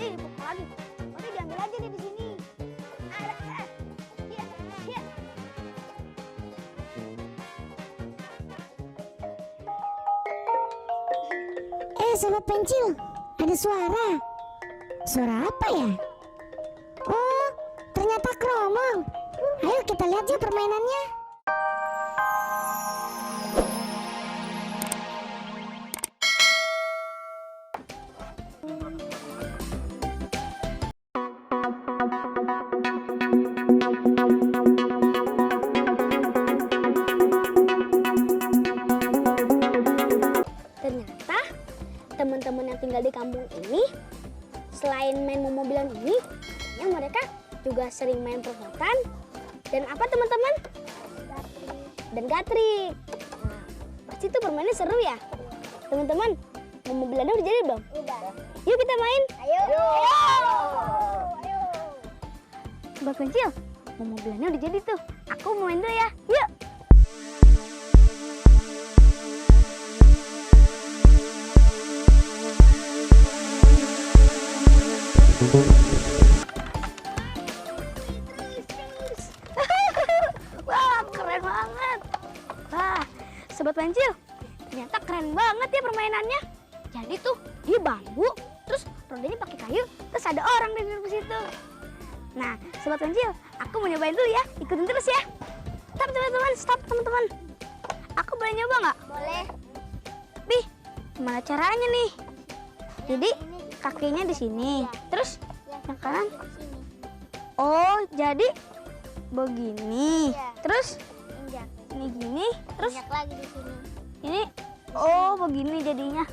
Nih, buka lagi. Udah diambil aja nih di sini. Iya, iya. Sobat Pensil, ada suara. Suara apa ya? Oh, ternyata Kromong. Ayo kita lihat yuk permainannya. Ternyata teman-teman yang tinggal di kampung ini selain main mobilan ini, mereka juga sering main perosotan dan apa teman-teman? Dan gatrik. Nah, pasti itu permainnya seru ya, teman-teman. Mobilannya udah jadi belum? Udah. Yuk kita main. Ayo. Sobat Pensil, mobilannya udah jadi tuh. Aku mau main dulu ya. Yuk. Wah, keren banget. Wah, Sobat Pensil, ternyata keren banget ya permainannya. Jadi tuh dia bambu, terus rodanya pakai kayu, terus ada orang di situ. Nah, Sobat Pensil, aku mau nyobain dulu ya. Ikutin terus ya. Stop teman-teman, stop teman-teman. Aku boleh nyoba nggak? Boleh. Bih, gimana caranya nih? Jadi kakinya di sini, terus yang kanan. Oh, jadi begini. Terus ini gini, terus lagi di sini. ini. Oh, begini jadinya.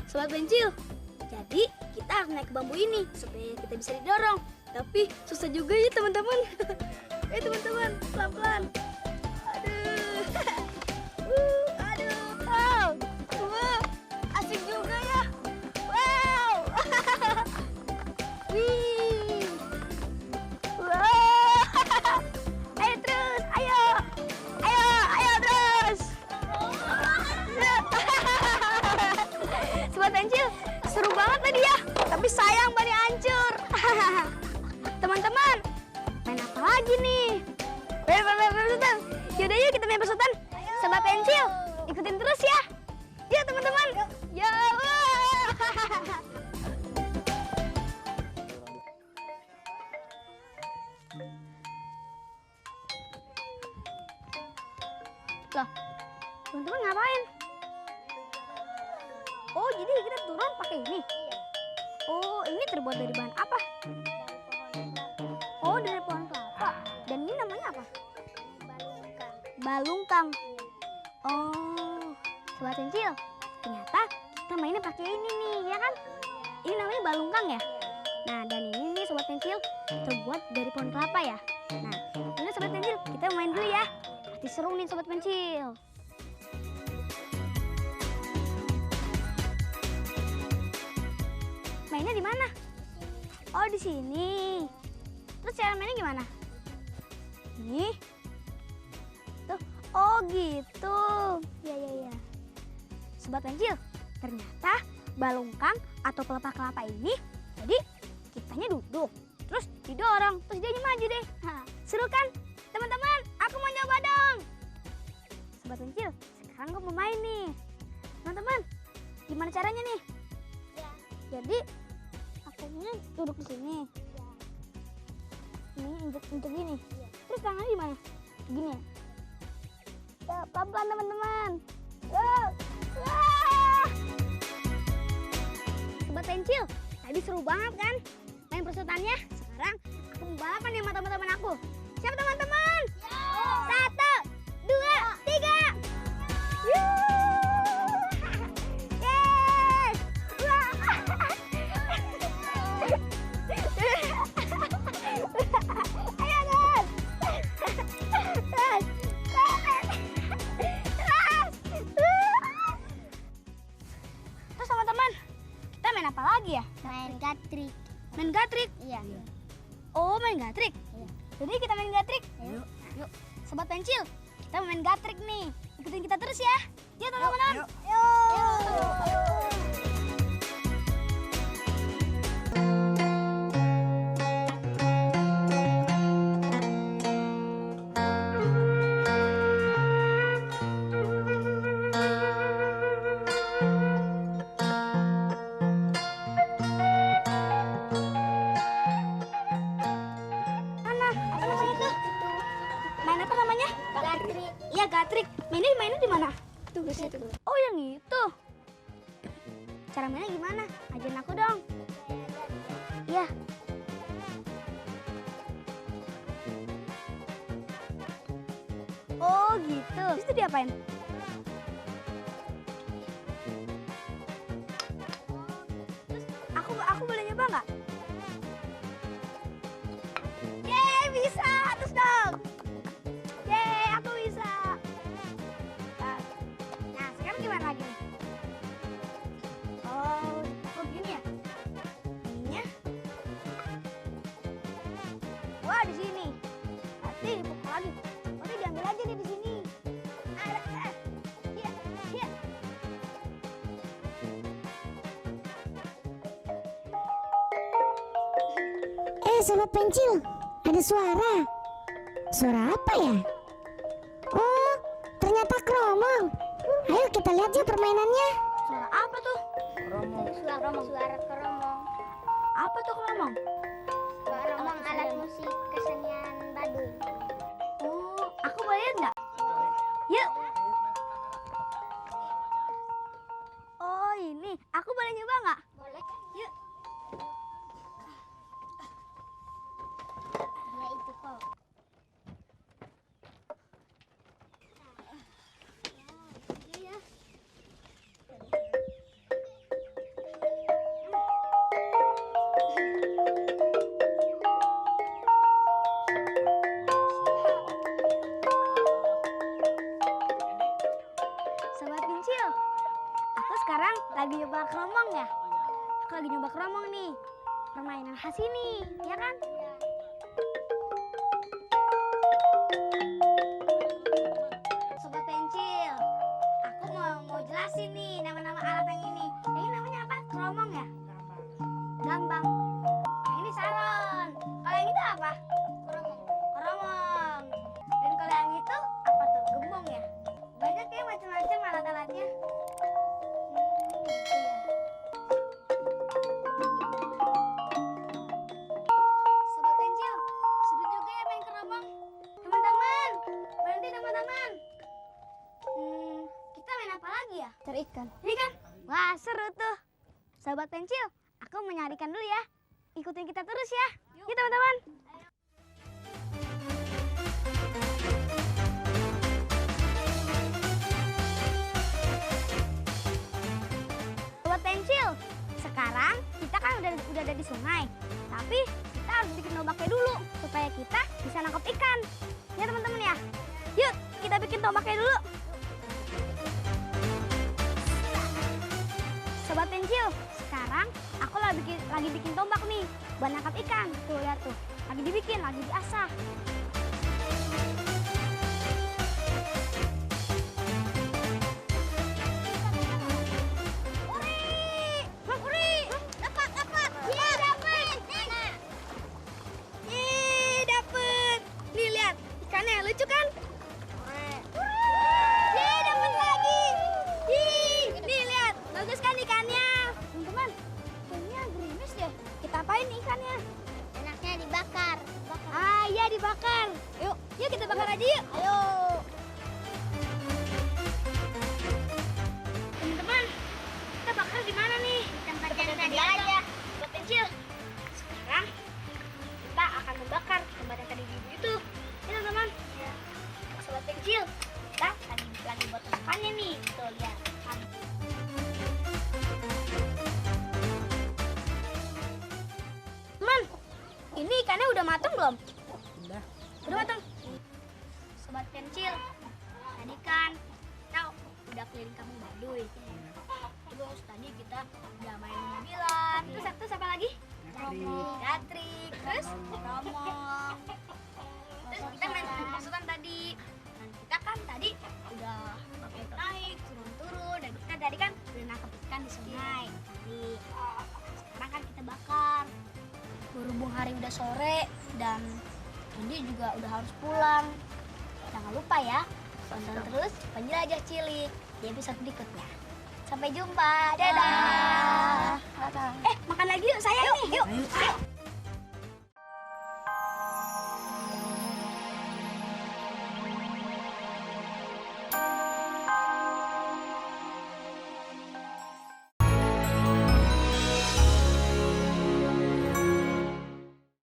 Sobat Pensil, jadi kita harus naik ke bambu ini supaya kita bisa didorong. Tapi susah juga ya teman-teman. Teman-teman, pelan-pelan. Aduh. Aduh. Wow. Wah, asik juga ya. Wow. Wih. Wow. Ayo terus, ayo. Ayo terus. Sobat Pensil, seru banget tadi ya. Tapi sayang bannya hancur. Teman-teman, main apa lagi nih? Perosotan. Yaudah yuk kita main perosotan. Sobat Pensil, ikutin terus ya. Yuk teman-teman. Ya. Loh, teman-teman ngapain? Oh, jadi kita turun pakai ini? Oh, ini terbuat dari bahan apa? Oh, dari pohon kelapa. Dan ini namanya apa? Balungkang. Oh, Sobat Pensil, ternyata kita mainnya pakai ini nih, ya kan? Ini namanya balungkang ya? Nah, dan ini nih Sobat Pensil terbuat dari pohon kelapa ya? Nah, ini Sobat Pensil, kita main dulu ya. Pasti seru nih Sobat Pensil. Mainnya di mana? Oh, di sini. Terus cara mainnya gimana? Ini. Tuh. Oh, gitu. Ya. Sobat Pensil, ternyata balungkang atau pelepah kelapa ini jadi kitanya duduk, terus didorong, terus dia maju deh. Nah, seru kan? Teman-teman, aku mau nyoba dong. Sobat Pensil, sekarang gue mau main nih. Teman-teman, gimana caranya nih? Jadi aku ini duduk di sini. Ini injek gini. Terus tangannya gimana? Gini ya. Ya, pelan-pelan teman-teman. Sobat Pensil, tadi seru banget kan main perosotannya. Sekarang aku mau balapan nih sama teman-teman aku. Siapa teman-teman? 1, 2, 3. Terus teman-teman, kita main apa lagi ya? Main gatrik. Main gatrik? Iya. Oh, main gatrik? Iya. Jadi kita main gatrik? Yuk. Sobat Pensil, kita main gatrik nih. Ikutin kita terus ya. Yuk teman-teman. Yuk. Gatrik, mainnya di mana? Tuh di situ. Oh, yang itu. Cara mainnya gimana? Ajarin aku dong. Iya. Oh, gitu. Terus itu diapain? Terus aku boleh nyoba nggak? Yeay, bisa. Terus dong. Yeay, aku bisa. Nah, sekarang gimana lagi nih? Oh, gini ya? Ininya. Wah, di sini. Nanti dipukul lagi. Nanti diambil aja nih di sini. Iya, iya. Sobat Pensil, ada suara. Suara apa ya? Oh, ternyata keromong. Ayo kita lihat yuk permainannya. Suara apa tuh? Suara keromong. Apa tuh keromong? Keromong alat musik kesenian Baduy. Oh, aku boleh lihat nggak? Yuk. Oh, ini. Aku boleh nyoba nggak? Boleh. Yuk. Ya itu kok. Iya. Sobat Pincil, aku sekarang lagi nyoba keromong ya. Aku lagi nyoba keromong nih. Permainan khas ini, ya kan? Sobat Pencil, aku mau jelasin nih nama-nama alat yang ini. Yang ini namanya apa? Keromong ya? Gambang. Yang ini saron. Kalau yang itu apa? Keromong. Dan kalau yang itu apa tuh? Gembong ya? Banyak ya macam-macam alat-alatnya. Gitu ya. Sobat Pencil, seru juga ya main keromong. Teman-teman, berhenti teman-teman. Kita main apa lagi ya? Cari ikan. Ikan? Wah, seru tuh. Sobat Pencil, aku menyarikan dulu ya. Ikutin kita terus ya. Yuk teman-teman. Sobat Pencil, sekarang kita kan udah ada di sungai. Tapi kita harus bikin tombaknya dulu supaya kita bisa nangkap ikan. Ya teman-teman ya. Yuk, kita bikin tombaknya dulu. Sobat Pencil, sekarang aku lagi bikin tombak nih buat nangkap ikan. Tuh lihat tuh, lagi dibikin, lagi diasah. Uri, Bang Uri, dapat. Iya, dapat. Yeay, dapat. Nih lihat, ikannya lucu kan? Yeay, dapat lagi. Nih lihat, bagus kan ikannya? Teman-teman, ikannya gerimis deh. Kita apain nih ikannya? Enaknya dibakar. Ah iya, dibakar. Yuk kita bakar aja yuk. Ayo. Teman-teman, kita bakar di mana nih? Tempat yang tadi aja. Sobat Pencil, sekarang kita akan membakar tempat yang tadi di itu. Ya teman-teman. Ya. Sobat Pencil, kita lagi buat masakannya nih. Tuh lihat. Teman, ini ikannya udah matang belum? Udah matang. Sobat Pencil, tadi kan kita udah keliling kampung Baduy. Terus tadi kita udah main mobilan. Terus apa lagi? Gatrik. Terus romong. Terus kita main pasukan tadi. Dan kita kan tadi udah pakai naik, turun. Dan kita tadi kan udah nangkep ikan di sungai. Tadi. Sekarang kan kita bakar. Berhubung hari udah sore dan Indi juga udah harus pulang. Jangan lupa ya, tonton terus Penjelajah Cilik di episode berikutnya. Sampai jumpa. Dadah. Makan lagi yuk sayang nih. Yuk.